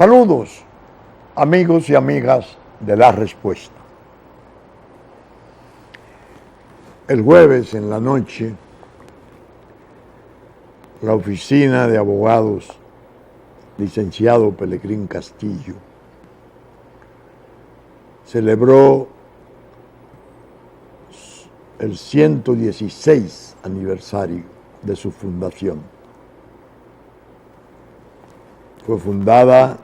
Saludos, amigos y amigas de La Respuesta. El jueves en la noche, la oficina de abogados, licenciado Pelegrín Castillo, celebró el 116 aniversario de su fundación. Fue fundada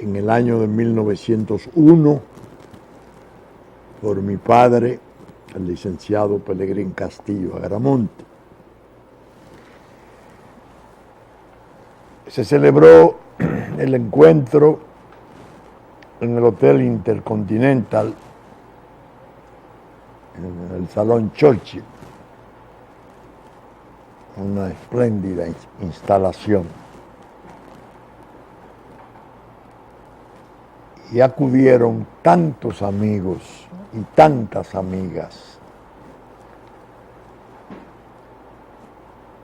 en el año de 1901 por mi padre, el licenciado Pelegrín Castillo Agramonte. Se celebró el encuentro en el Hotel Intercontinental, en el Salón Churchill, una espléndida instalación. Y acudieron tantos amigos y tantas amigas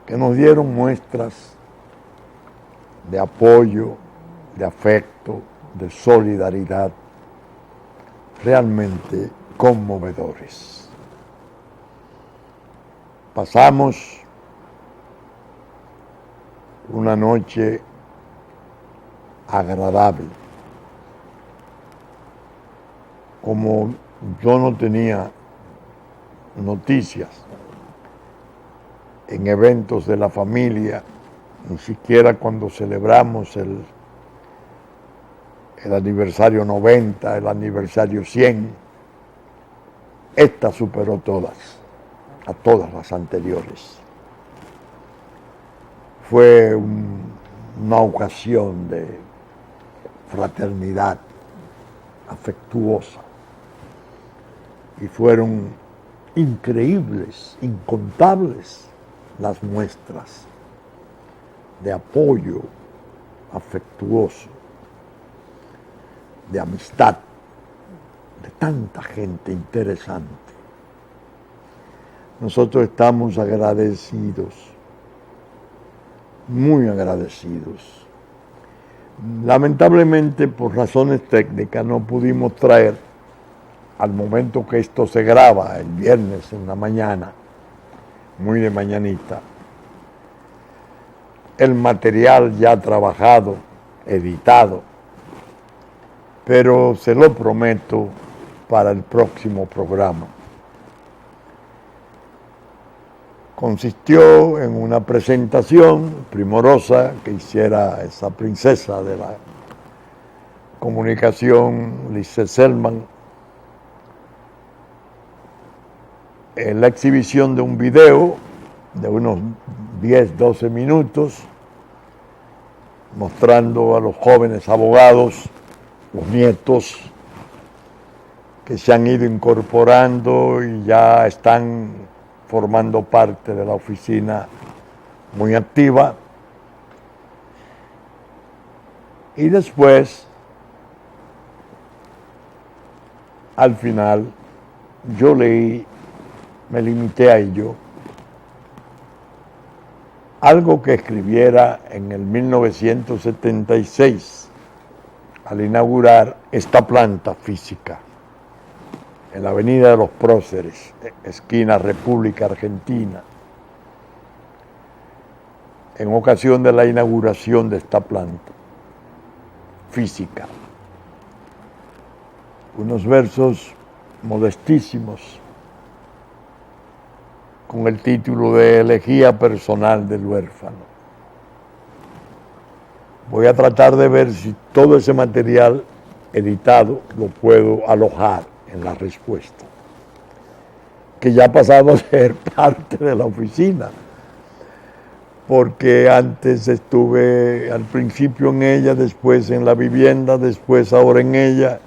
que nos dieron muestras de apoyo, de afecto, de solidaridad, realmente conmovedores. Pasamos una noche agradable. Como yo no tenía noticias en eventos de la familia, ni siquiera cuando celebramos el aniversario 90, el aniversario 100, esta superó a todas las anteriores. Fue una ocasión de fraternidad afectuosa. Y fueron increíbles, incontables las muestras de apoyo afectuoso, de amistad, de tanta gente interesante. Nosotros estamos agradecidos, muy agradecidos. Lamentablemente, por razones técnicas, no pudimos traer, al momento que esto se graba, el viernes en la mañana, muy de mañanita, el material ya trabajado, editado, pero se lo prometo para el próximo programa. Consistió en una presentación primorosa que hiciera esa princesa de la comunicación, Lise Selman, en la exhibición de un video de unos 10-12 minutos mostrando a los jóvenes abogados, los nietos que se han ido incorporando y ya están formando parte de la oficina muy activa. Y después, al final, yo leí, me limité a ello, algo que escribiera en el 1976 al inaugurar esta planta física en la Avenida de los Próceres, esquina República Argentina, en ocasión de la inauguración de esta planta física. Unos versos modestísimos con el título de Elegía Personal del Huérfano. Voy a tratar de ver si todo ese material editado lo puedo alojar en La Respuesta, que ya ha pasado a ser parte de la oficina, porque antes estuve al principio en ella, después en la vivienda, después ahora en ella.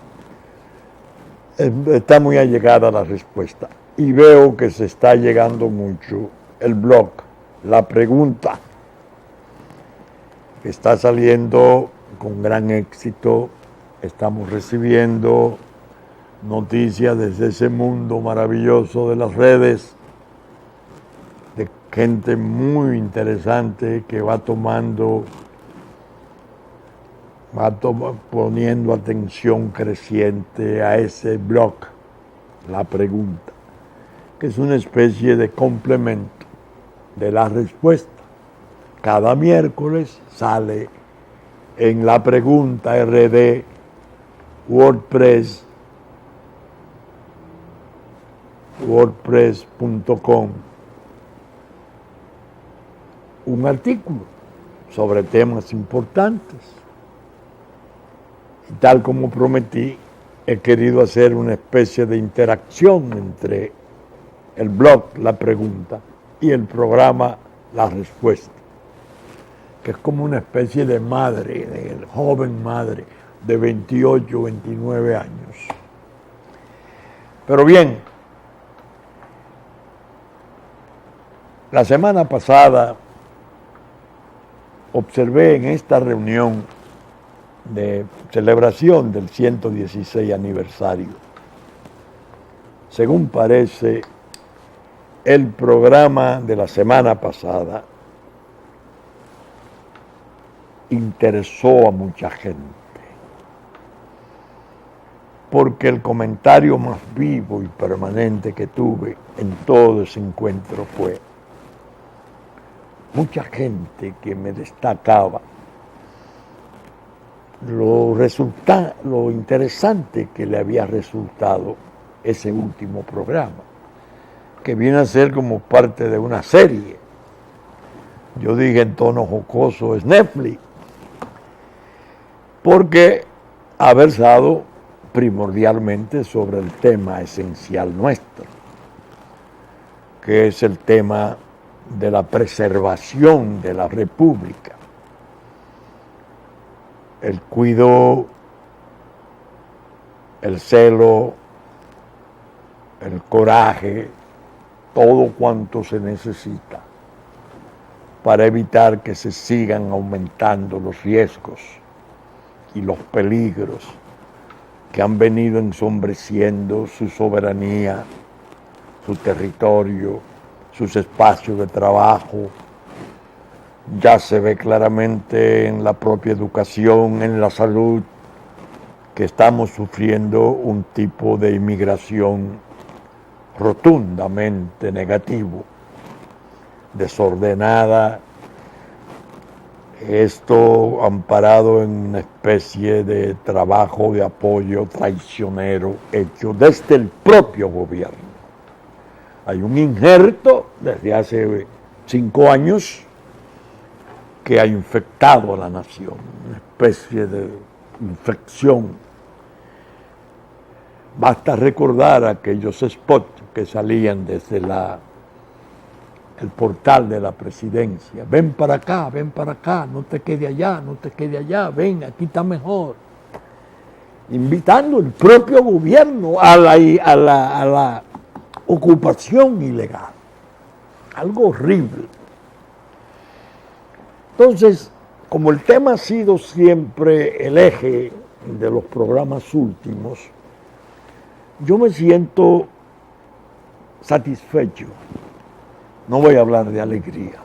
Está muy allegada La Respuesta. Y veo que se está llegando mucho el blog, La Pregunta, que está saliendo con gran éxito. Estamos recibiendo noticias desde ese mundo maravilloso de las redes, de gente muy interesante que va tomando poniendo atención creciente a ese blog, la pregunta, que es una especie de complemento de la respuesta. Cada miércoles sale en la pregunta RD wordpress.com un artículo sobre temas importantes. Y tal como prometí, he querido hacer una especie de interacción entre el blog, la pregunta, y el programa, la respuesta, que es como una especie de madre, de joven madre de 28, 29 años. Pero bien, la semana pasada observé en esta reunión de celebración del 116 aniversario, según parece, el programa de la semana pasada interesó a mucha gente, porque el comentario más vivo y permanente que tuve en todo ese encuentro fue mucha gente que me destacaba lo interesante que le había resultado ese último programa, que viene a ser como parte de una serie. Yo dije en tono jocoso, es Netflix, porque ha versado primordialmente sobre el tema esencial nuestro, que es el tema de la preservación de la República, el cuidado, el celo, el coraje, todo cuanto se necesita para evitar que se sigan aumentando los riesgos y los peligros que han venido ensombreciendo su soberanía, su territorio, sus espacios de trabajo. Ya se ve claramente en la propia educación, en la salud, que estamos sufriendo un tipo de inmigración rotundamente negativo, desordenada, esto amparado en una especie de trabajo de apoyo traicionero hecho desde el propio gobierno. Hay un injerto desde hace 5 años que ha infectado a la nación, una especie de infección. Basta recordar aquellos spots que salían desde el portal de la presidencia. Ven para acá, no te quede allá, no te quede allá, ven, aquí está mejor. Invitando el propio gobierno a la ocupación ilegal. Algo horrible. Entonces, como el tema ha sido siempre el eje de los programas últimos, yo me siento satisfecho. No voy a hablar de alegría,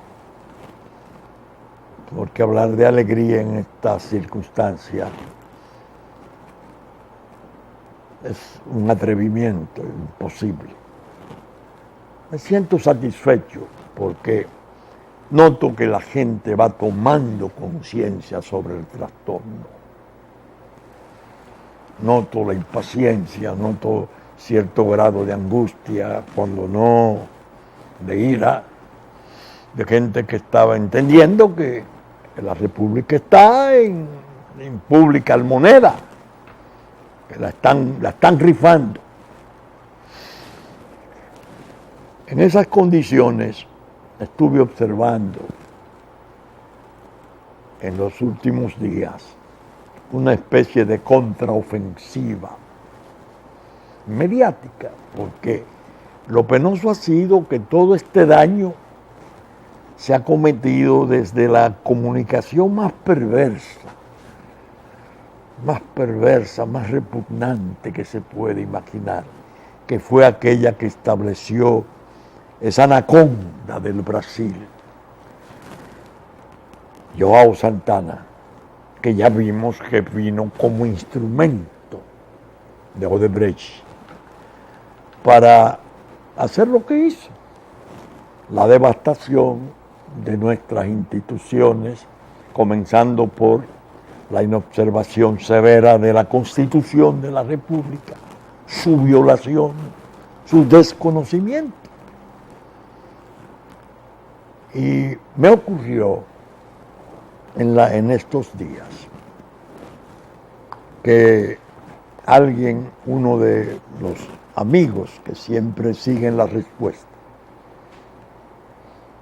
porque hablar de alegría en estas circunstancias es un atrevimiento imposible. Me siento satisfecho porque noto que la gente va tomando conciencia sobre el trastorno. Noto la impaciencia, noto cierto grado de angustia, cuando no de ira, de gente que estaba entendiendo que la República está en pública almoneda, que la están rifando. En esas condiciones estuve observando en los últimos días una especie de contraofensiva mediática, porque lo penoso ha sido que todo este daño se ha cometido desde la comunicación más perversa, más repugnante que se puede imaginar, que fue aquella que estableció esa anaconda del Brasil, João Santana, que ya vimos que vino como instrumento de Odebrecht para hacer lo que hizo, la devastación de nuestras instituciones, comenzando por la inobservación severa de la Constitución de la República, su violación, su desconocimiento. Y me ocurrió en estos días que alguien, uno de los amigos que siempre siguen la respuesta,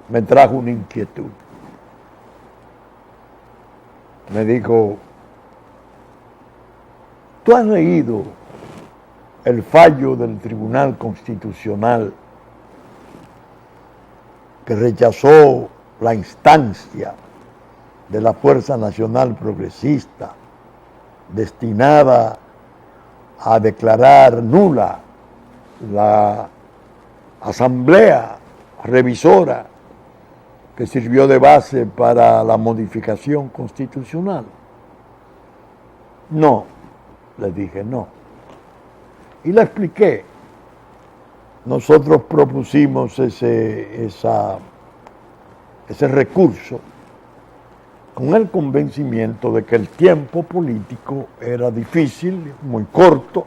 me trajo una inquietud. Me dijo, ¿tú has leído el fallo del Tribunal Constitucional que rechazó la instancia de la Fuerza Nacional Progresista destinada a declarar nula la asamblea revisora que sirvió de base para la modificación constitucional? No, le dije no. Y le expliqué. Nosotros propusimos ese recurso con el convencimiento de que el tiempo político era difícil, muy corto.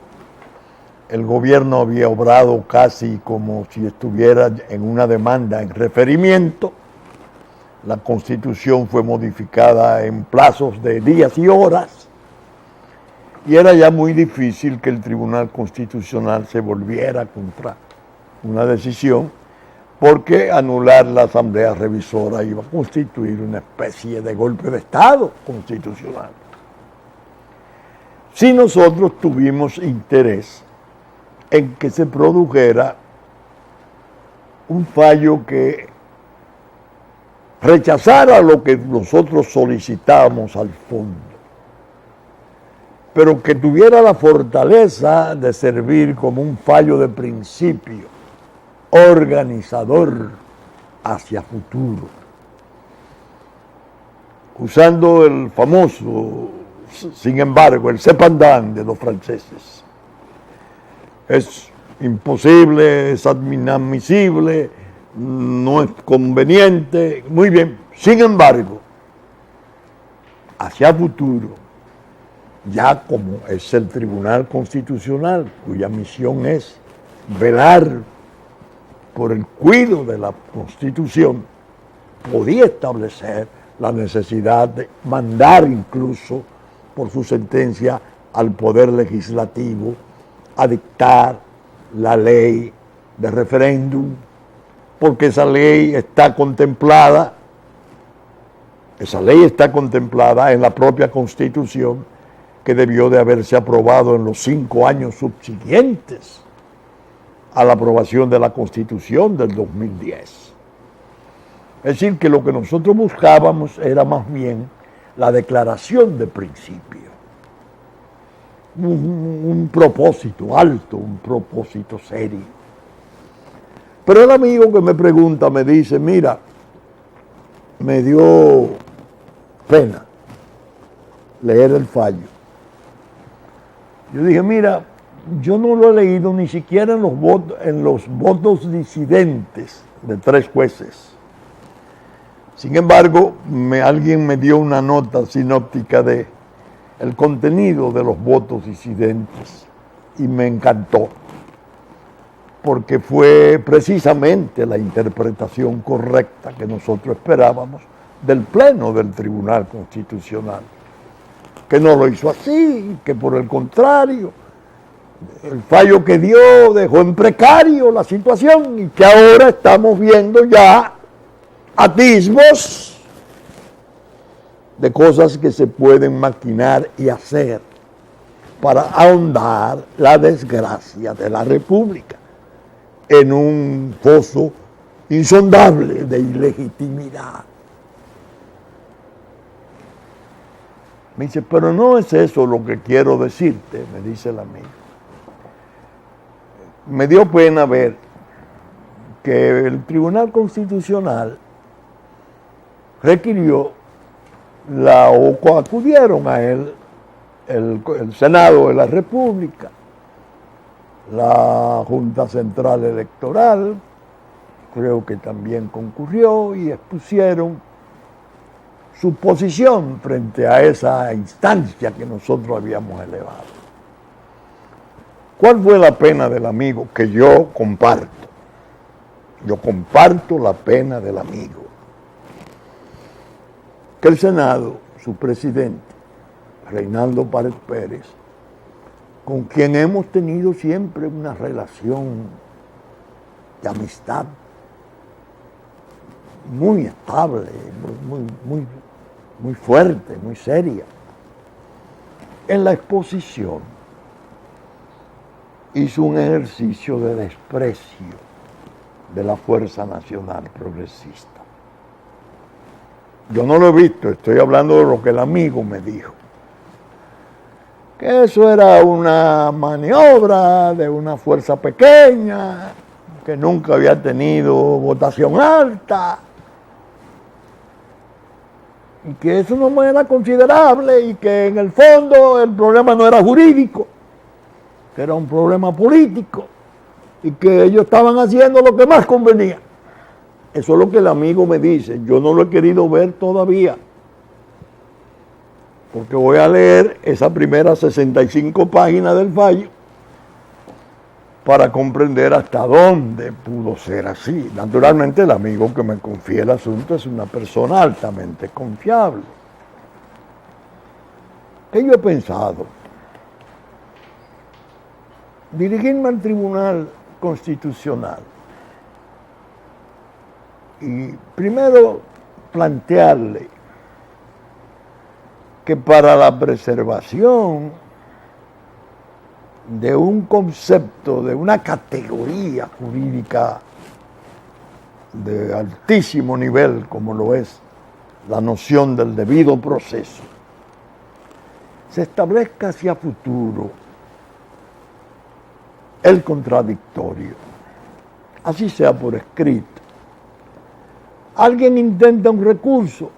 El gobierno había obrado casi como si estuviera en una demanda en referimiento. La Constitución fue modificada en plazos de días y horas y era ya muy difícil que el Tribunal Constitucional se volviera contra una decisión, porque anular la Asamblea Revisora iba a constituir una especie de golpe de Estado constitucional. Si nosotros tuvimos interés en que se produjera un fallo que rechazara lo que nosotros solicitábamos al fondo, pero que tuviera la fortaleza de servir como un fallo de principio, organizador hacia futuro, usando el famoso, sin embargo, el cependant de los franceses. Es imposible, es inadmisible, no es conveniente, muy bien. Sin embargo, hacia futuro, ya como es el Tribunal Constitucional, cuya misión es velar por el cuidado de la Constitución, podía establecer la necesidad de mandar incluso por su sentencia al Poder Legislativo a dictar la ley de referéndum, porque esa ley está contemplada en la propia Constitución, que debió de haberse aprobado en los 5 años subsiguientes a la aprobación de la Constitución del 2010. Es decir, que lo que nosotros buscábamos era más bien la declaración de principio, un propósito alto, un propósito serio. Pero el amigo que me pregunta me dice, mira, me dio pena leer el fallo. Yo dije, mira, yo no lo he leído ni siquiera en los votos disidentes de 3 jueces. Sin embargo, alguien me dio una nota sinóptica de el contenido de los votos disidentes y me encantó, porque fue precisamente la interpretación correcta que nosotros esperábamos del Pleno del Tribunal Constitucional, que no lo hizo así, que por el contrario, el fallo que dio dejó en precario la situación y que ahora estamos viendo ya atisbos de cosas que se pueden maquinar y hacer para ahondar la desgracia de la República en un foso insondable de ilegitimidad. Me dice, pero no es eso lo que quiero decirte, me dice el amigo. Me dio pena ver que el Tribunal Constitucional requirió o acudieron a él el Senado de la República, la Junta Central Electoral, creo que también concurrió y expusieron su posición frente a esa instancia que nosotros habíamos elevado. ¿Cuál fue la pena del amigo? Que yo comparto. Yo comparto la pena del amigo. Que el Senado, su presidente, Reinaldo Pared Pérez, con quien hemos tenido siempre una relación de amistad muy estable, muy fuerte, muy seria, en la exposición hizo un ejercicio de desprecio de la Fuerza Nacional Progresista. Yo no lo he visto, estoy hablando de lo que el amigo me dijo. Que eso era una maniobra de una fuerza pequeña, que nunca había tenido votación alta, y que eso no era considerable, y que en el fondo el problema no era jurídico, que era un problema político, y que ellos estaban haciendo lo que más convenía. Eso es lo que el amigo me dice. Yo no lo he querido ver todavía, porque voy a leer esa primera 65 páginas del fallo para comprender hasta dónde pudo ser así. Naturalmente el amigo que me confía el asunto es una persona altamente confiable. ¿Qué yo he pensado? Dirigirme al Tribunal Constitucional y primero plantearle que para la preservación de un concepto, de una categoría jurídica de altísimo nivel, como lo es la noción del debido proceso, se establezca hacia futuro el contradictorio, así sea por escrito. Alguien intenta un recurso,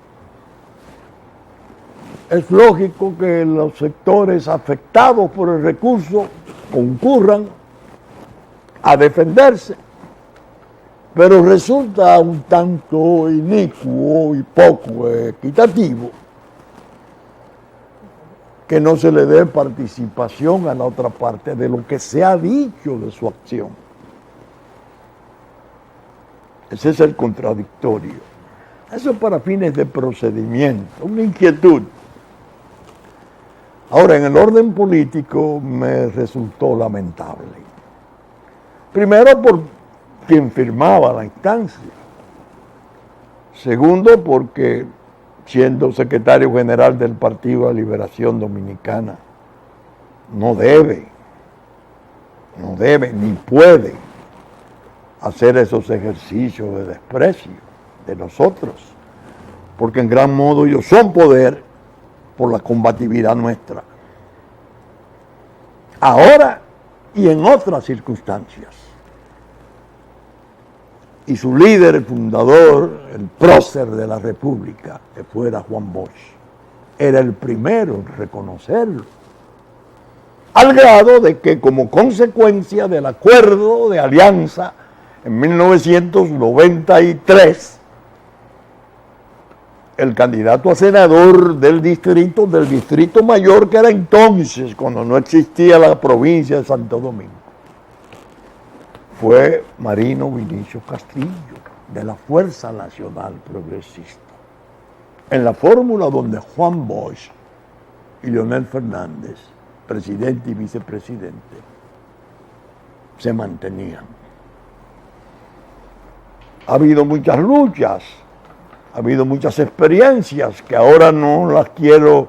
es lógico que los sectores afectados por el recurso concurran a defenderse, pero resulta un tanto inicuo y poco equitativo que no se le dé participación a la otra parte de lo que se ha dicho de su acción. Ese es el contradictorio. Eso para fines de procedimiento, una inquietud. Ahora, en el orden político me resultó lamentable. Primero, por quien firmaba la instancia. Segundo, porque siendo secretario general del Partido de Liberación Dominicana, no debe ni puede hacer esos ejercicios de desprecio de nosotros, porque en gran modo ellos son poder por la combatividad nuestra, ahora y en otras circunstancias. Y su líder, el fundador, el prócer de la República, que fuera Juan Bosch, era el primero en reconocerlo, al grado de que como consecuencia del acuerdo de alianza en 1993, el candidato a senador del Distrito Mayor, que era entonces, cuando no existía la provincia de Santo Domingo, fue Marino Vinicio Castillo, de la Fuerza Nacional Progresista, en la fórmula donde Juan Bosch y Leonel Fernández, presidente y vicepresidente, se mantenían. Ha habido muchas luchas, ha habido muchas experiencias que ahora no las quiero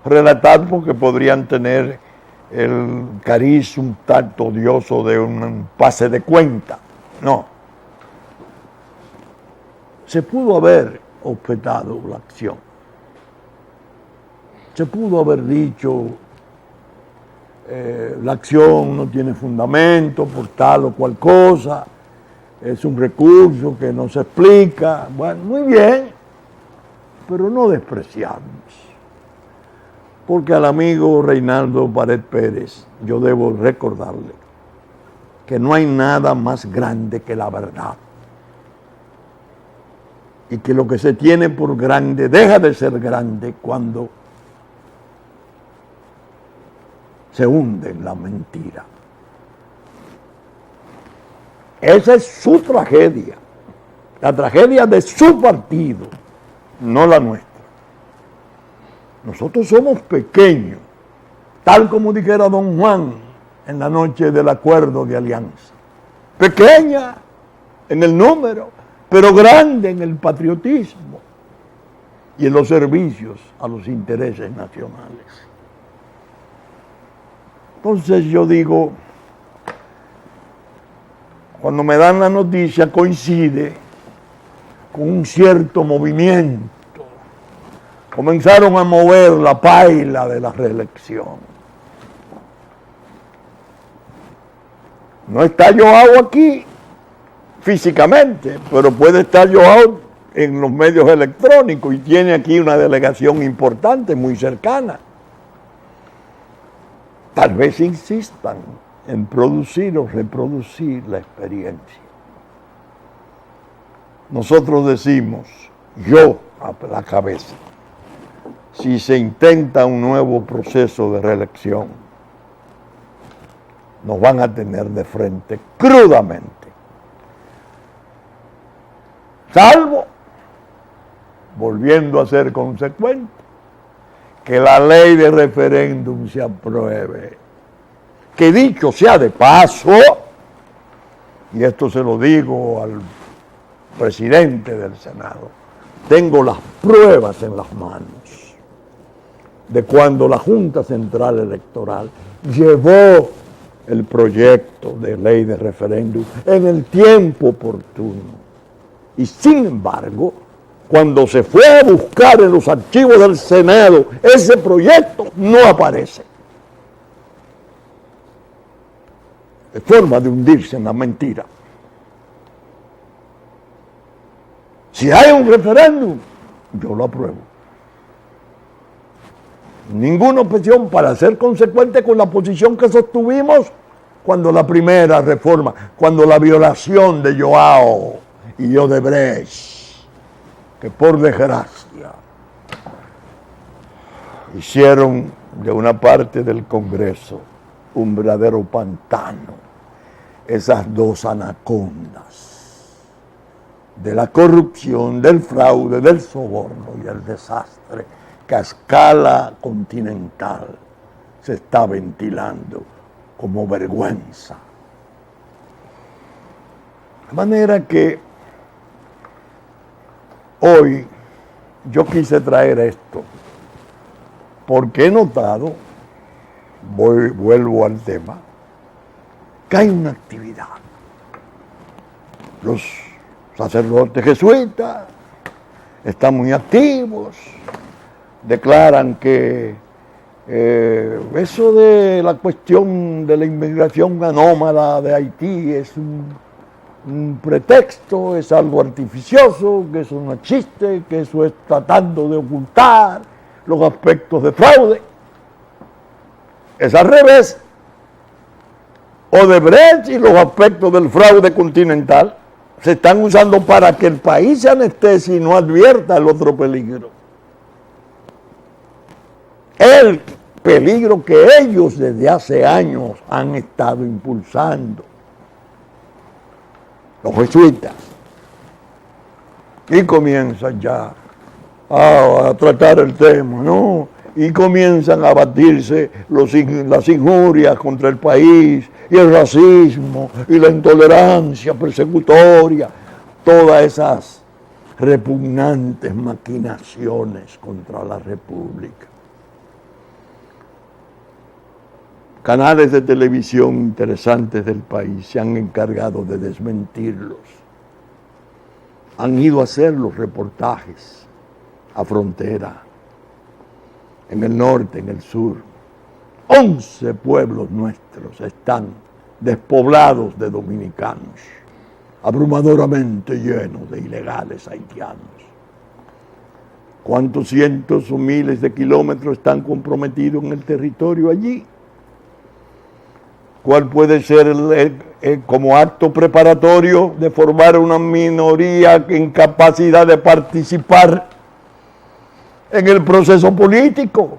relatar porque podrían tener el cariz un tanto odioso de un pase de cuenta. No. Se pudo haber objetado la acción. Se pudo haber dicho la acción no tiene fundamento por tal o cual cosa, es un recurso que no se explica. Bueno, muy bien, pero no despreciamos. Porque al amigo Reinaldo Pared Pérez yo debo recordarle que no hay nada más grande que la verdad. Y que lo que se tiene por grande deja de ser grande cuando se hunde en la mentira. Esa es su tragedia, la tragedia de su partido, no la nuestra. Nosotros somos pequeños, tal como dijera don Juan en la noche del acuerdo de alianza. Pequeña en el número, pero grande en el patriotismo y en los servicios a los intereses nacionales. Entonces yo digo, cuando me dan la noticia coincide con un cierto movimiento. Comenzaron a mover la paila de la reelección. No está Joao aquí físicamente, pero puede estar Joao en los medios electrónicos y tiene aquí una delegación importante, muy cercana. Tal vez insistan en producir o reproducir la experiencia. Nosotros decimos, yo a la cabeza, si se intenta un nuevo proceso de reelección, nos van a tener de frente crudamente. Salvo, volviendo a ser consecuente, que la ley de referéndum se apruebe. Que dicho sea de paso, y esto se lo digo al presidente del Senado, tengo las pruebas en las manos de cuando la Junta Central Electoral llevó el proyecto de ley de referéndum en el tiempo oportuno. Y sin embargo, cuando se fue a buscar en los archivos del Senado, ese proyecto no aparece. Es forma de hundirse en la mentira. Si hay un referéndum, yo lo apruebo. Ninguna objeción para ser consecuente con la posición que sostuvimos cuando la primera reforma, cuando la violación de Joao y Odebrecht, que por desgracia hicieron de una parte del Congreso un verdadero pantano, esas dos anacondas de la corrupción, del fraude, del soborno y el desastre que a escala continental se está ventilando como vergüenza. De manera que hoy yo quise traer esto porque he notado, vuelvo al tema, que hay una actividad. Los sacerdotes jesuitas están muy activos, declaran que eso de la cuestión de la inmigración anómala de Haití es un pretexto, es algo artificioso, que eso no existe, que eso es tratando de ocultar los aspectos de fraude. Es al revés. Odebrecht y los aspectos del fraude continental se están usando para que el país se anestesie y no advierta el otro peligro. El peligro que ellos desde hace años han estado impulsando. Los jesuitas. Y comienzan ya a tratar el tema, ¿no? Y comienzan a batirse las injurias contra el país, y el racismo, y la intolerancia persecutoria, todas esas repugnantes maquinaciones contra la República. Canales de televisión interesantes del país se han encargado de desmentirlos. Han ido a hacer los reportajes a frontera, en el norte, en el sur. 11 pueblos nuestros están despoblados de dominicanos, abrumadoramente llenos de ilegales haitianos. ¿Cuántos cientos o miles de kilómetros están comprometidos en el territorio allí? ¿Cuál puede ser como acto preparatorio de formar una minoría en capacidad de participar en el proceso político?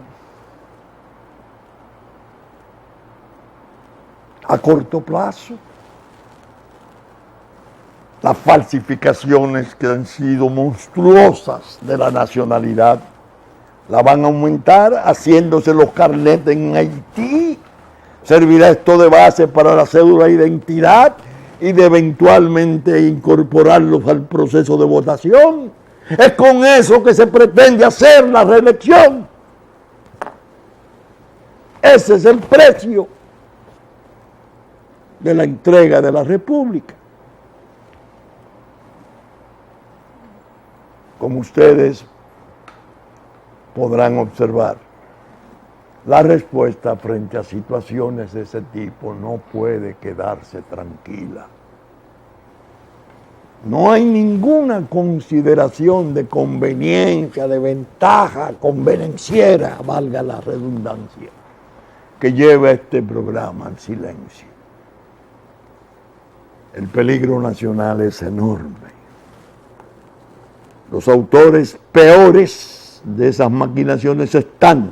A corto plazo. Las falsificaciones que han sido monstruosas de la nacionalidad la van a aumentar haciéndose los carnetes en Haití. Servirá esto de base para la cédula de identidad y de eventualmente incorporarlos al proceso de votación. Es con eso que se pretende hacer la reelección. Ese es el precio de la entrega de la República. Como ustedes podrán observar, la respuesta frente a situaciones de ese tipo no puede quedarse tranquila. No hay ninguna consideración de conveniencia, de ventaja convenenciera, valga la redundancia, que lleve a este programa al silencio. El peligro nacional es enorme. Los autores peores de esas maquinaciones están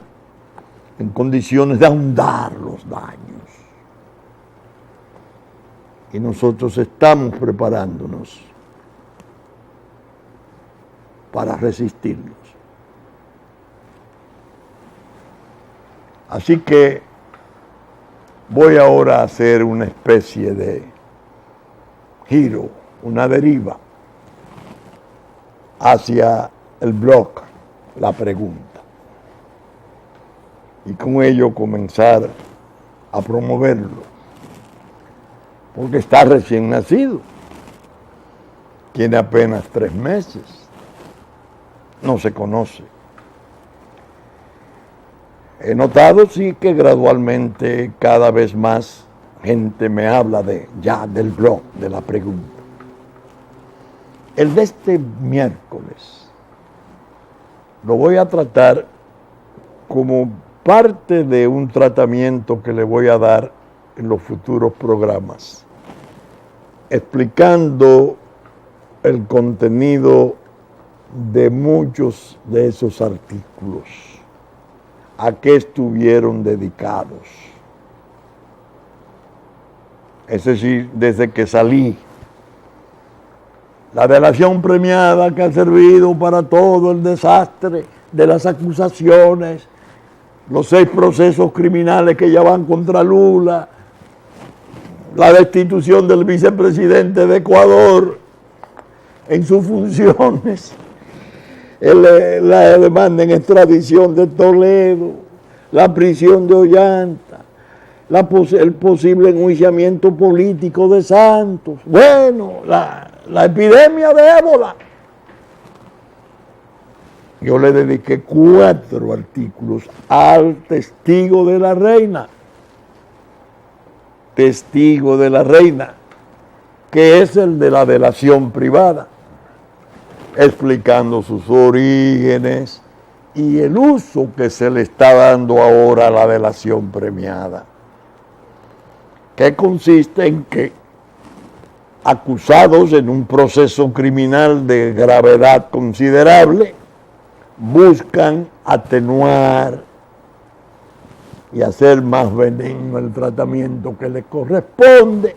en condiciones de ahondar los daños. Y nosotros estamos preparándonos para resistirlos. Así que voy ahora a hacer una especie de giro, una deriva hacia el blog, la pregunta. Y con ello comenzar a promoverlo. Porque está recién nacido. Tiene apenas 3 meses. No se conoce. He notado, sí, que gradualmente cada vez más gente me habla del blog, de la pregunta. El de este miércoles lo voy a tratar como parte de un tratamiento que le voy a dar en los futuros programas, explicando el contenido de muchos de esos artículos, a qué estuvieron dedicados. Es decir, desde que salí, la delación premiada que ha servido para todo el desastre de las acusaciones, los 6 procesos criminales que ya van contra Lula, la destitución del vicepresidente de Ecuador en sus funciones, la demanda en extradición de Toledo, la prisión de Ollanta, el posible enjuiciamiento político de Santos, bueno, la epidemia de ébola. Yo le dediqué 4 artículos al testigo de la reina. Testigo de la reina, que es el de la delación privada, explicando sus orígenes y el uso que se le está dando ahora a la delación premiada, que consiste en que acusados en un proceso criminal de gravedad considerable buscan atenuar y hacer más benigno el tratamiento que les corresponde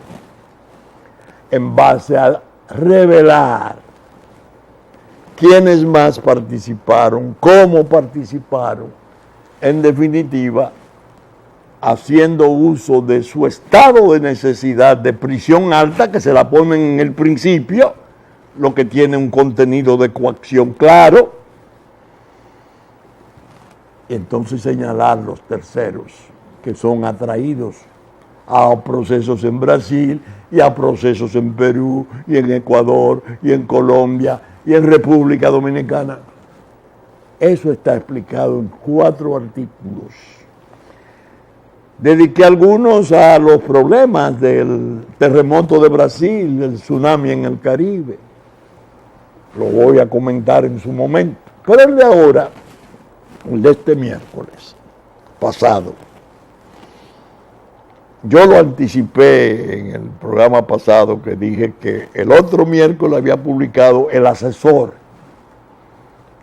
en base a revelar quiénes más participaron, cómo participaron, en definitiva, haciendo uso de su estado de necesidad de prisión alta, que se la ponen en el principio, lo que tiene un contenido de coacción claro, y entonces señalar los terceros que son atraídos a procesos en Brasil y a procesos en Perú y en Ecuador y en Colombia y en República Dominicana. Eso está explicado en 4 artículos. Dediqué algunos a los problemas del terremoto de Brasil, del tsunami en el Caribe. Lo voy a comentar en su momento. Pero el de ahora, el de este miércoles pasado, yo lo anticipé en el programa pasado que dije que el otro miércoles había publicado el asesor.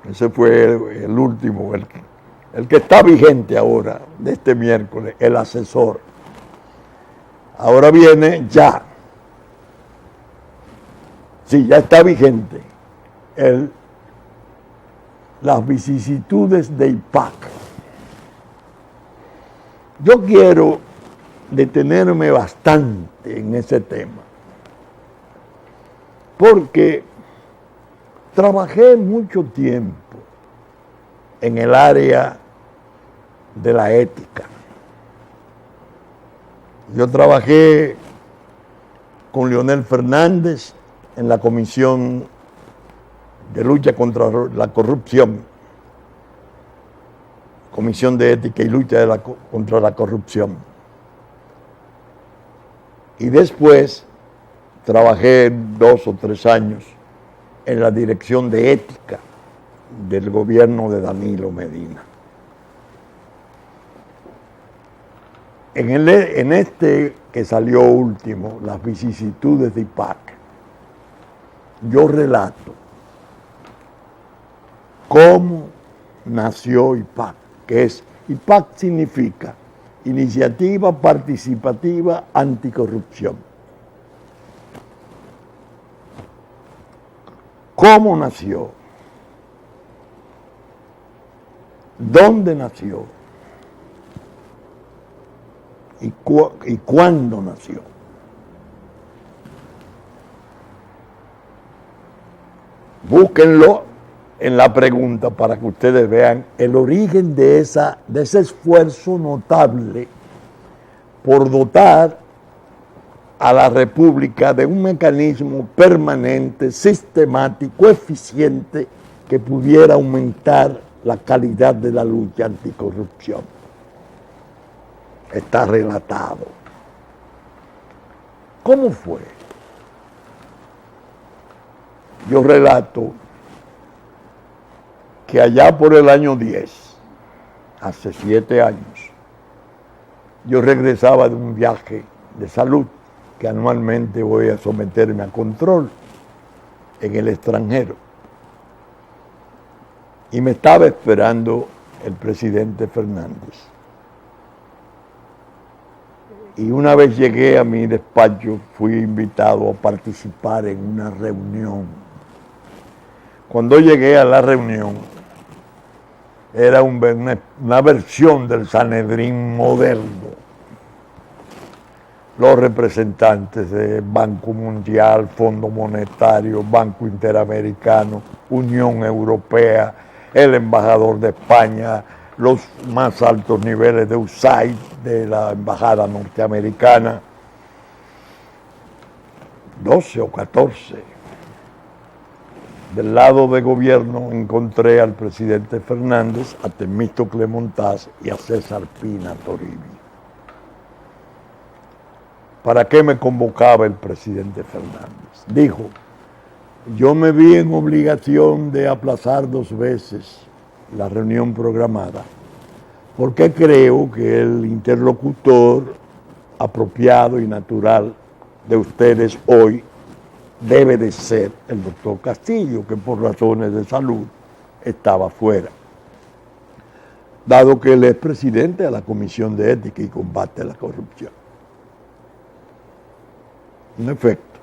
Ese fue el último, el que está vigente ahora, de este miércoles, el asesor. Ahora viene ya. Sí, ya está vigente. Las vicisitudes de IPAC. Yo quiero detenerme bastante en ese tema, porque trabajé mucho tiempo en el área de la ética. Yo trabajé con Leonel Fernández en la Comisión de Lucha contra la Corrupción, Comisión de Ética y Lucha contra la Corrupción. Y después trabajé 2 o 3 años en la Dirección de Ética del gobierno de Danilo Medina. En este que salió último, las vicisitudes de IPAC, yo relato cómo nació IPAC, que es, IPAC significa Iniciativa Participativa Anticorrupción. ¿Cómo nació? ¿Dónde nació? ¿Y cuándo nació? Búsquenlo en la pregunta para que ustedes vean el origen de ese esfuerzo notable por dotar a la República de un mecanismo permanente, sistemático, eficiente, que pudiera aumentar la calidad de la lucha anticorrupción. Está relatado. ¿Cómo fue? Yo relato que allá por el año 10, hace 7 años, yo regresaba de un viaje de salud que anualmente voy a someterme a control en el extranjero. Y me estaba esperando el presidente Fernández. Y una vez llegué a mi despacho, fui invitado a participar en una reunión. Cuando llegué a la reunión, era una versión del Sanedrín moderno. Los representantes del Banco Mundial, Fondo Monetario, Banco Interamericano, Unión Europea, el embajador de España, los más altos niveles de USAID, de la embajada norteamericana, 12 o 14. Del lado de gobierno encontré al presidente Fernández, a Temístocle Montaz y a César Pina Toribio. ¿Para qué me convocaba el presidente Fernández? Dijo, yo me vi en obligación de aplazar 2 veces la reunión programada, porque creo que el interlocutor apropiado y natural de ustedes hoy debe de ser el doctor Castillo, que por razones de salud estaba fuera, dado que él es presidente de la Comisión de Ética y Combate a la Corrupción. En efecto,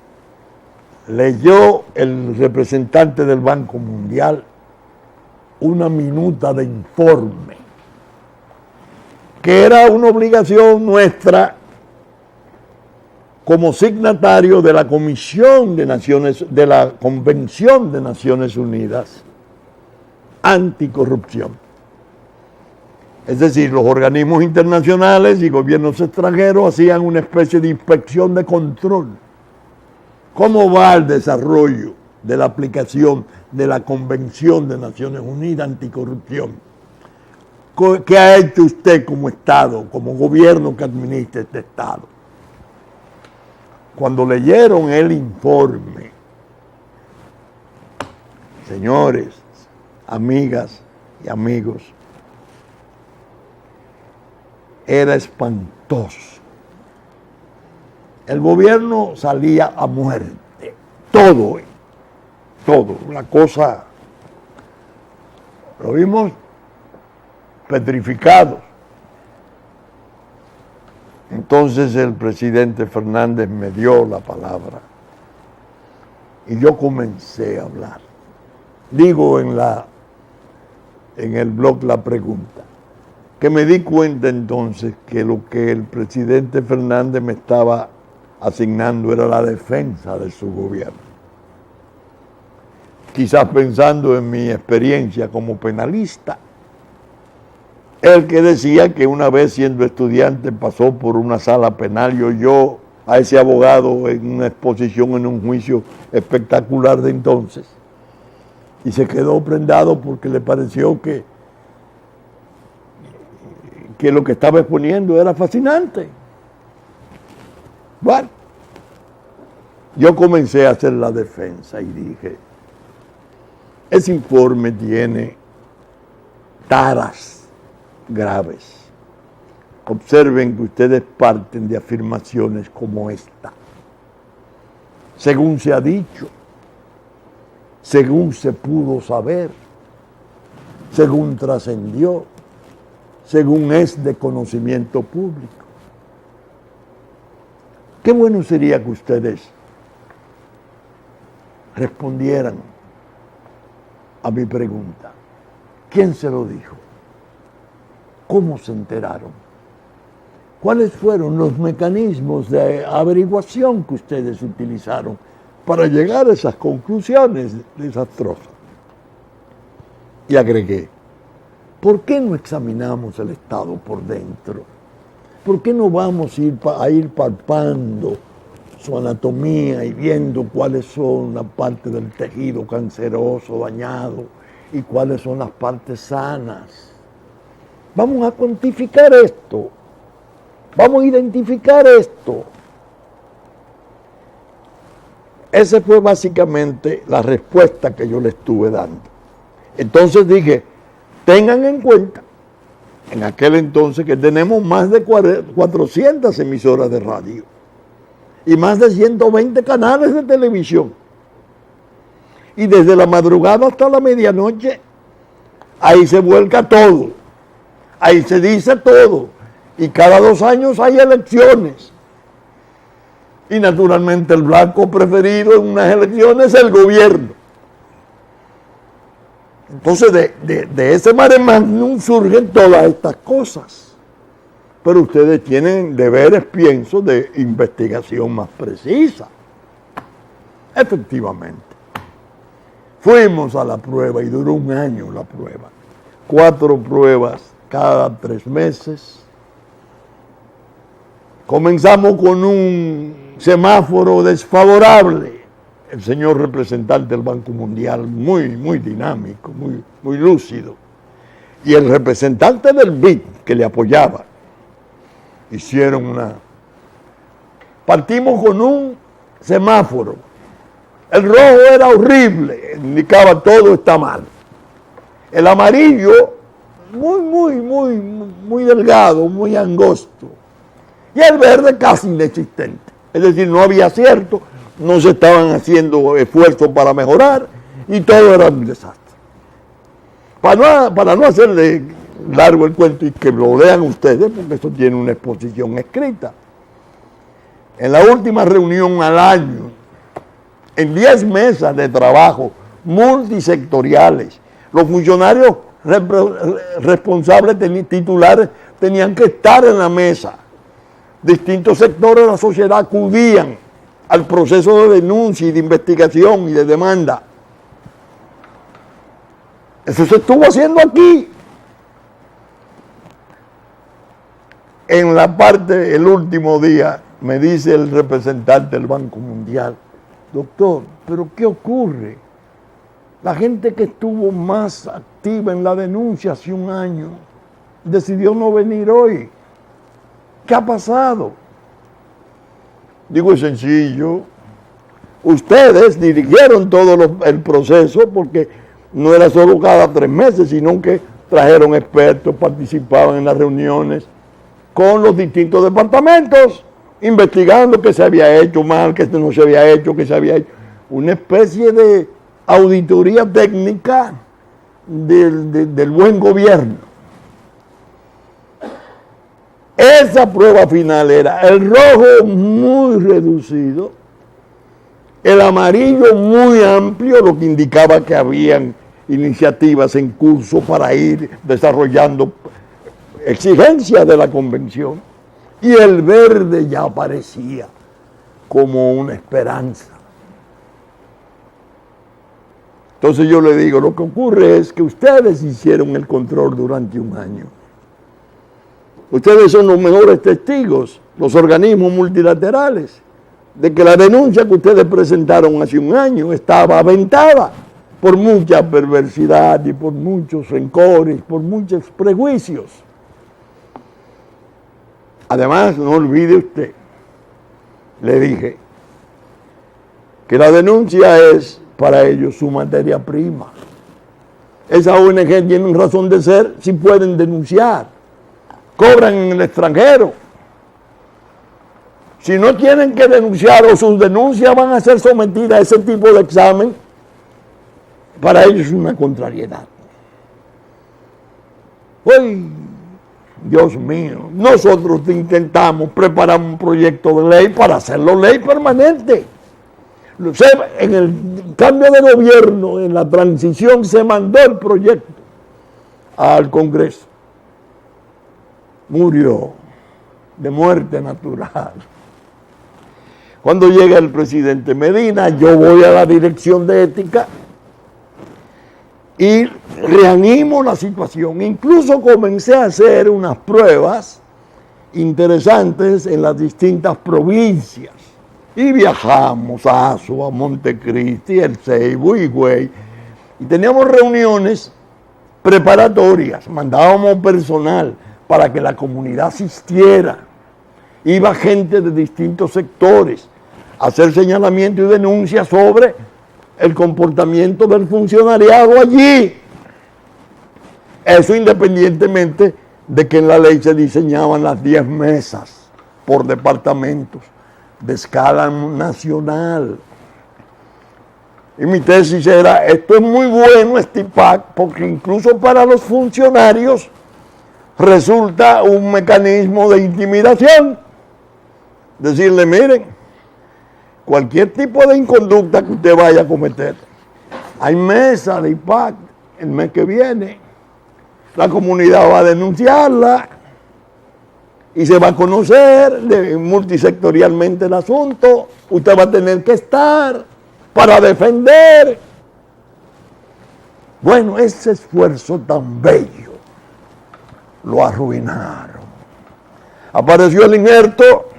leyó el representante del Banco Mundial una minuta de informe, que era una obligación nuestra como signatario de la Comisión de Naciones, de la Convención de Naciones Unidas Anticorrupción. Es decir, los organismos internacionales y gobiernos extranjeros hacían una especie de inspección de control. ¿Cómo va el desarrollo de la aplicación de la Convención de Naciones Unidas Anticorrupción? ¿Qué ha hecho usted como Estado, como gobierno que administra este Estado? Cuando leyeron el informe, señores, amigas y amigos, era espantoso. El gobierno salía a muerte, todo, una cosa, lo vimos petrificados. Entonces el presidente Fernández me dio la palabra y yo comencé a hablar. Digo en el blog La Pregunta, que me di cuenta entonces que lo que el presidente Fernández me estaba asignando era la defensa de su gobierno. Quizás pensando en mi experiencia como penalista, el que decía que una vez siendo estudiante pasó por una sala penal y oyó a ese abogado en una exposición en un juicio espectacular de entonces y se quedó prendado porque le pareció que lo que estaba exponiendo era fascinante. Bueno, yo comencé a hacer la defensa y dije, ese informe tiene taras graves. Observen que ustedes parten de afirmaciones como esta. Según se ha dicho, según se pudo saber, según trascendió, según es de conocimiento público. Qué bueno sería que ustedes respondieran a mi pregunta. ¿Quién se lo dijo? ¿Cómo se enteraron? ¿Cuáles fueron los mecanismos de averiguación que ustedes utilizaron para llegar a esas conclusiones desastrosas? Y agregué, ¿por qué no examinamos el Estado por dentro? ¿Por qué no vamos a ir palpando su anatomía y viendo cuáles son las partes del tejido canceroso, dañado, y cuáles son las partes sanas? Vamos a cuantificar esto. Vamos a identificar esto. Esa fue básicamente la respuesta que yo le estuve dando. Entonces dije, tengan en cuenta, en aquel entonces que tenemos más de 400 emisoras de radio y más de 120 canales de televisión. Y desde la madrugada hasta la medianoche, ahí se vuelca todo. Ahí se dice todo. Y cada 2 años hay elecciones. Y naturalmente el blanco preferido en unas elecciones es el gobierno. Entonces de ese mare magnum surgen todas estas cosas. Pero ustedes tienen deberes, pienso, de investigación más precisa. Efectivamente. Fuimos a la prueba y duró 1 año la prueba. 4 pruebas cada 3 meses. Comenzamos con un semáforo desfavorable. El señor representante del Banco Mundial, muy dinámico, muy lúcido. Y el representante del BID, que le apoyaba, partimos con un semáforo. El rojo era horrible, indicaba todo está mal. El amarillo, muy delgado, muy angosto. Y el verde casi inexistente. Es decir, no había acierto, no se estaban haciendo esfuerzos para mejorar y todo era un desastre. Para no hacerle largo el cuento y que lo lean ustedes, porque eso tiene una exposición escrita. En la última reunión al año, en 10 mesas de trabajo multisectoriales, los funcionarios responsables titulares tenían que estar en la mesa. Distintos sectores de la sociedad acudían al proceso de denuncia y de investigación y de demanda. Eso se estuvo haciendo aquí. En la parte, el último día, me dice el representante del Banco Mundial, doctor, ¿pero qué ocurre? La gente que estuvo más activa en la denuncia hace 1 año decidió no venir hoy. ¿Qué ha pasado? Digo, es sencillo. Ustedes dirigieron todo el proceso porque no era solo cada 3 meses, sino que trajeron expertos, participaban en las reuniones con los distintos departamentos, investigando qué se había hecho mal, qué no se había hecho, qué se había hecho. Una especie de auditoría técnica del buen gobierno. Esa prueba final era el rojo muy reducido, el amarillo muy amplio, lo que indicaba que habían iniciativas en curso para ir desarrollando exigencias de la convención, y el verde ya aparecía como una esperanza. Entonces yo le digo, lo que ocurre es que ustedes hicieron el control durante un año. Ustedes son los mejores testigos, los organismos multilaterales, de que la denuncia que ustedes presentaron hace un año estaba aventada por mucha perversidad y por muchos rencores, por muchos prejuicios. Además, no olvide usted, le dije, que la denuncia es para ellos su materia prima. Esas ONG tienen razón de ser si pueden denunciar. Cobran en el extranjero. Si no tienen que denunciar o sus denuncias van a ser sometidas a ese tipo de examen, para ellos es una contrariedad. Hoy, Dios mío, nosotros intentamos preparar un proyecto de ley para hacerlo ley permanente. En el cambio de gobierno, en la transición, se mandó el proyecto al Congreso. Murió de muerte natural. Cuando llega el presidente Medina, yo voy a la dirección de ética y reanimo la situación. Incluso comencé a hacer unas pruebas interesantes en las distintas provincias. Y viajamos a Azua, a Montecristi, El Ceibo, Higüey. Y teníamos reuniones preparatorias. Mandábamos personal para que la comunidad asistiera. Iba gente de distintos sectores a hacer señalamiento y denuncias sobre el comportamiento del funcionariado allí. Eso independientemente de que en la ley se diseñaban las 10 mesas por departamentos de escala nacional. Y mi tesis era, esto es muy bueno, este IPAC, porque incluso para los funcionarios resulta un mecanismo de intimidación. Decirle, miren, cualquier tipo de inconducta que usted vaya a cometer, hay mesa de IPAC el mes que viene, la comunidad va a denunciarla y se va a conocer multisectorialmente el asunto, usted va a tener que estar para defender. Bueno, ese esfuerzo tan bello lo arruinaron. Apareció el injerto,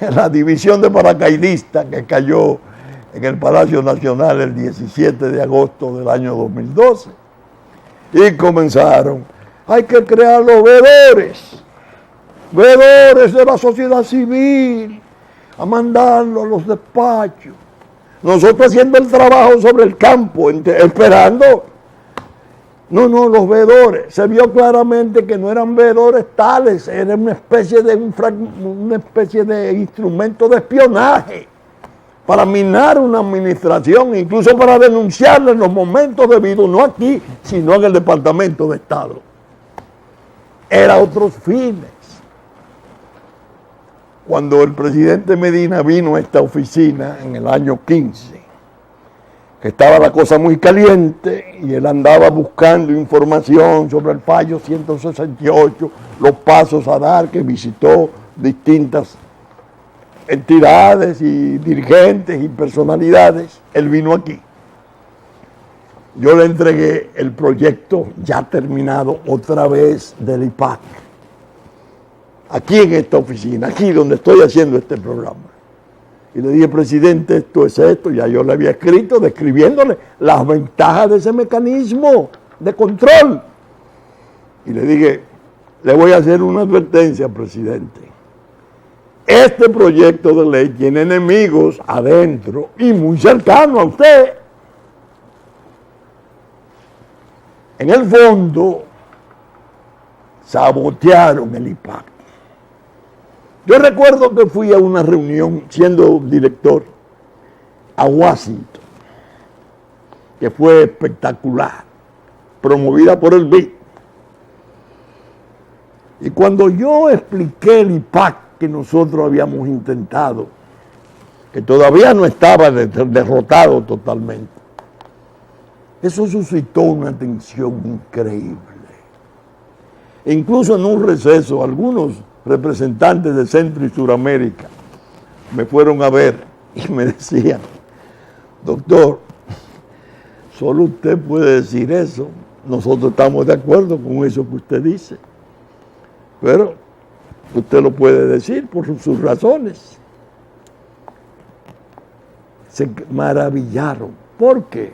la división de paracaidistas que cayó en el Palacio Nacional el 17 de agosto del año 2012. Y comenzaron, hay que crear los veedores de la sociedad civil, a mandarlo a los despachos. Nosotros haciendo el trabajo sobre el campo, esperando. No, los veedores. Se vio claramente que no eran veedores tales, era una especie de instrumento de espionaje para minar una administración, incluso para denunciarla en los momentos debidos, no aquí, sino en el Departamento de Estado. Era otros fines. Cuando el presidente Medina vino a esta oficina en el año 15, que estaba la cosa muy caliente y él andaba buscando información sobre el fallo 168, los pasos a dar, que visitó distintas entidades y dirigentes y personalidades, él vino aquí. Yo le entregué el proyecto ya terminado otra vez del IPAC, aquí en esta oficina, aquí donde estoy haciendo este programa. Y le dije, presidente, esto es esto. Ya yo le había escrito describiéndole las ventajas de ese mecanismo de control. Y le dije, le voy a hacer una advertencia, presidente. Este proyecto de ley tiene enemigos adentro y muy cercanos a usted. En el fondo, sabotearon el IPAC. Yo recuerdo que fui a una reunión, siendo director, a Washington, que fue espectacular, promovida por el BID. Y cuando yo expliqué el IPAC que nosotros habíamos intentado, que todavía no estaba derrotado totalmente, eso suscitó una tensión increíble. E incluso en un receso, algunos representantes de Centro y Suramérica me fueron a ver y me decían: doctor, solo usted puede decir eso, nosotros estamos de acuerdo con eso que usted dice, pero usted lo puede decir por sus razones. Se maravillaron. ¿Por qué?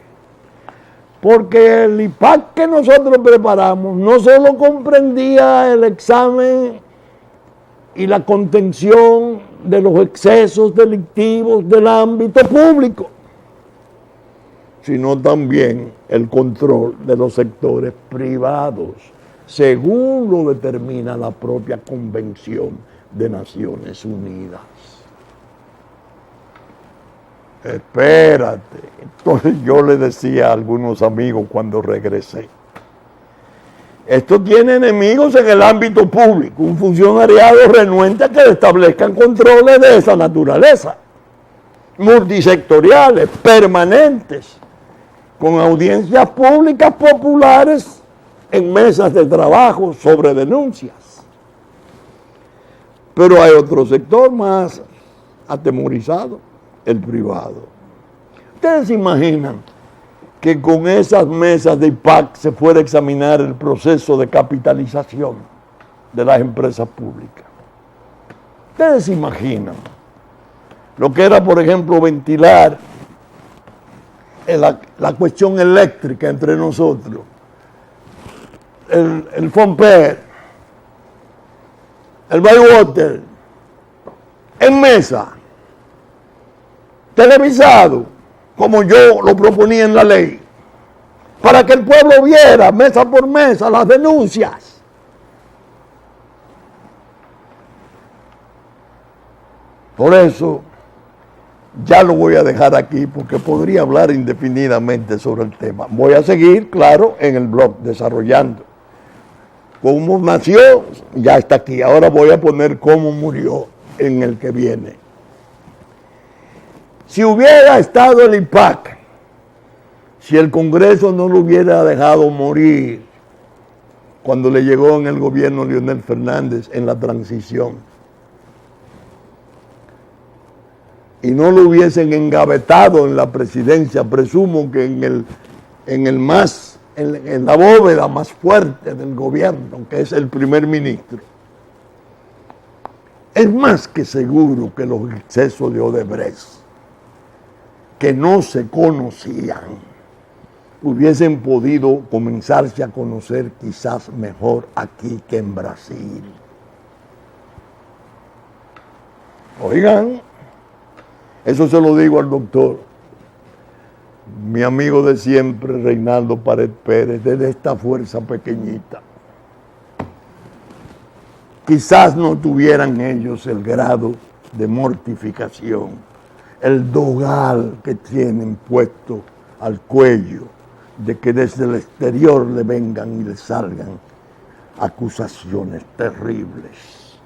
Porque el IPAC que nosotros preparamos no solo comprendía el examen y la contención de los excesos delictivos del ámbito público, sino también el control de los sectores privados, según lo determina la propia Convención de Naciones Unidas. Espérate. Entonces yo le decía a algunos amigos cuando regresé: esto tiene enemigos en el ámbito público, un funcionariado renuente a que establezcan controles de esa naturaleza, multisectoriales, permanentes, con audiencias públicas populares en mesas de trabajo sobre denuncias. Pero hay otro sector más atemorizado, el privado. ¿Ustedes se imaginan que con esas mesas de IPAC se fuera a examinar el proceso de capitalización de las empresas públicas? ¿Ustedes se imaginan lo que era, por ejemplo, ventilar la cuestión eléctrica entre nosotros, el FOMPER, el Bywater, en mesa, televisado, como yo lo proponía en la ley, para que el pueblo viera mesa por mesa las denuncias? Por eso ya lo voy a dejar aquí, porque podría hablar indefinidamente sobre el tema. Voy a seguir, claro, en el blog, desarrollando cómo nació, ya está aquí. Ahora voy a poner cómo murió en el que viene. Si hubiera estado el IPAC, si el Congreso no lo hubiera dejado morir cuando le llegó en el gobierno Leonel Fernández en la transición, y no lo hubiesen engavetado en la presidencia, presumo que en la bóveda más fuerte del gobierno, que es el primer ministro, es más que seguro que los excesos de Odebrecht, que no se conocían, hubiesen podido comenzarse a conocer quizás mejor aquí que en Brasil. Oigan, eso se lo digo al doctor, mi amigo de siempre, Reinaldo Pared Pérez, desde esta fuerza pequeñita. Quizás no tuvieran ellos el grado de mortificación, el dogal que tienen puesto al cuello, de que desde el exterior le vengan y le salgan acusaciones terribles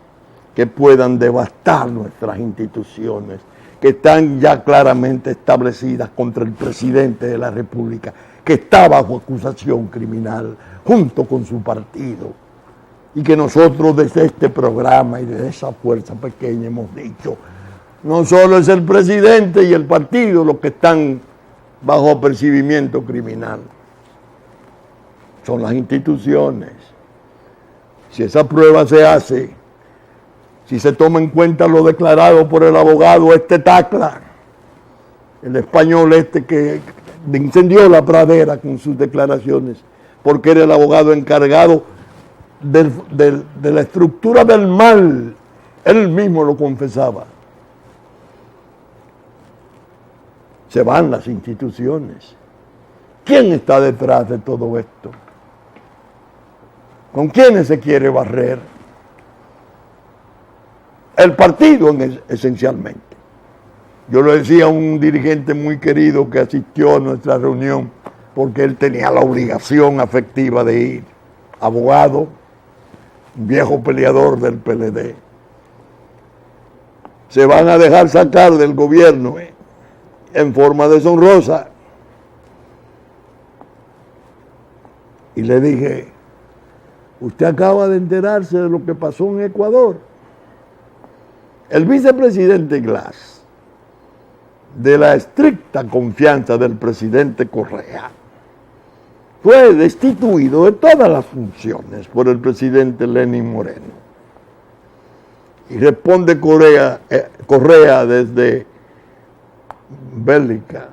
que puedan devastar nuestras instituciones, que están ya claramente establecidas contra el presidente de la República, que está bajo acusación criminal junto con su partido, y que nosotros desde este programa y desde esa fuerza pequeña hemos dicho: no solo es el presidente y el partido los que están bajo apercibimiento criminal, son las instituciones. Si esa prueba se hace, si se toma en cuenta lo declarado por el abogado Tacla, el español que incendió la pradera con sus declaraciones, porque era el abogado encargado de la estructura del mal, él mismo lo confesaba. Se van las instituciones. ¿Quién está detrás de todo esto? ¿Con quiénes se quiere barrer? El partido esencialmente. Yo lo decía a un dirigente muy querido que asistió a nuestra reunión porque él tenía la obligación afectiva de ir, abogado, viejo peleador del PLD. Se van a dejar sacar del gobierno en forma deshonrosa. Y le dije, usted acaba de enterarse de lo que pasó en Ecuador. El vicepresidente Glass, de la estricta confianza del presidente Correa, fue destituido de todas las funciones por el presidente Lenín Moreno. Y responde Correa desde Bélgica,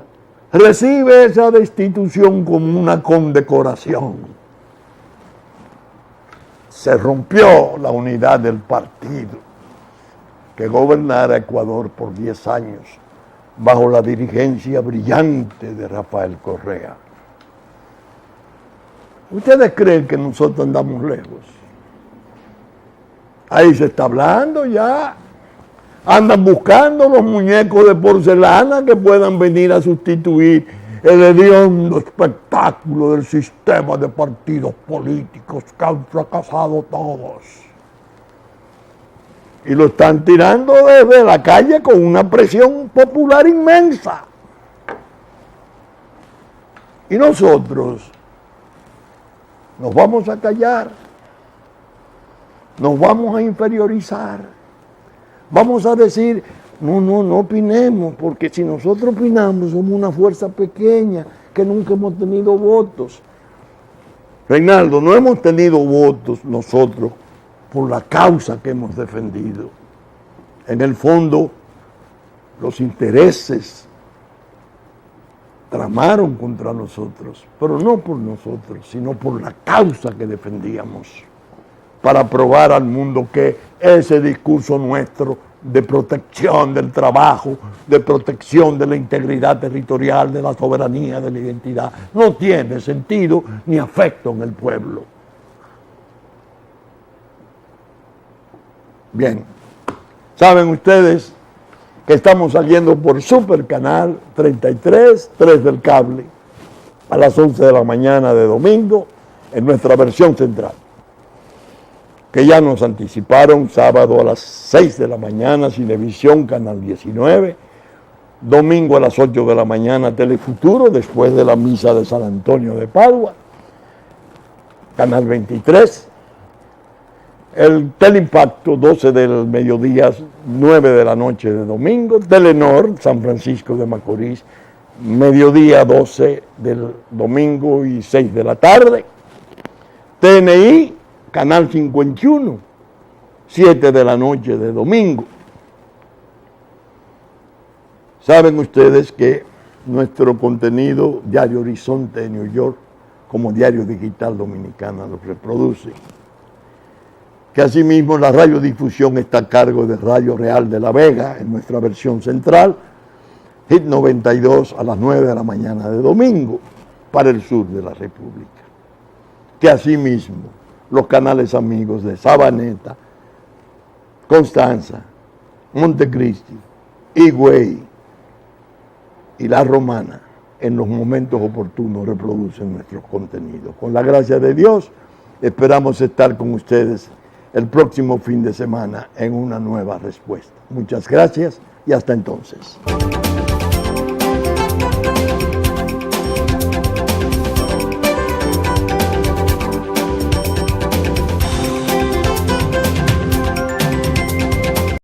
recibe esa destitución como una condecoración. Se rompió la unidad del partido que gobernara Ecuador por 10 años bajo la dirigencia brillante de Rafael Correa. ¿Ustedes creen que nosotros andamos lejos? Ahí se está hablando ya. Andan buscando los muñecos de porcelana que puedan venir a sustituir el hediondo espectáculo del sistema de partidos políticos que han fracasado todos. Y lo están tirando desde la calle con una presión popular inmensa. Y nosotros nos vamos a callar, nos vamos a inferiorizar, vamos a decir, no opinemos, porque si nosotros opinamos somos una fuerza pequeña que nunca hemos tenido votos. Reinaldo, no hemos tenido votos nosotros por la causa que hemos defendido. En el fondo, los intereses tramaron contra nosotros, pero no por nosotros, sino por la causa que defendíamos, para probar al mundo que ese discurso nuestro de protección del trabajo, de protección de la integridad territorial, de la soberanía, de la identidad, no tiene sentido ni afecto en el pueblo. Bien, saben ustedes que estamos saliendo por Super Canal 33, 3 del cable, a las 11 de la mañana de domingo, en nuestra versión central, que ya nos anticiparon sábado a las 6 de la mañana, Cinevisión, Canal 19, domingo a las 8 de la mañana, Telefuturo, después de la misa de San Antonio de Padua, Canal 23, el Teleimpacto, 12 del mediodía, 9 de la noche de domingo, Telenor, San Francisco de Macorís, mediodía 12 del domingo y 6 de la tarde, TNI, Canal 51, 7 de la noche de domingo. Saben ustedes que nuestro contenido, Diario Horizonte de New York, como Diario Digital Dominicana, lo reproduce. Que asimismo la radiodifusión está a cargo de Radio Real de la Vega, en nuestra versión central, Hit 92 a las 9 de la mañana de domingo, para el sur de la República. Que asimismo los canales amigos de Sabaneta, Constanza, Montecristi, Higüey y La Romana, en los momentos oportunos reproducen nuestros contenidos. Con la gracia de Dios, esperamos estar con ustedes el próximo fin de semana en una nueva respuesta. Muchas gracias y hasta entonces.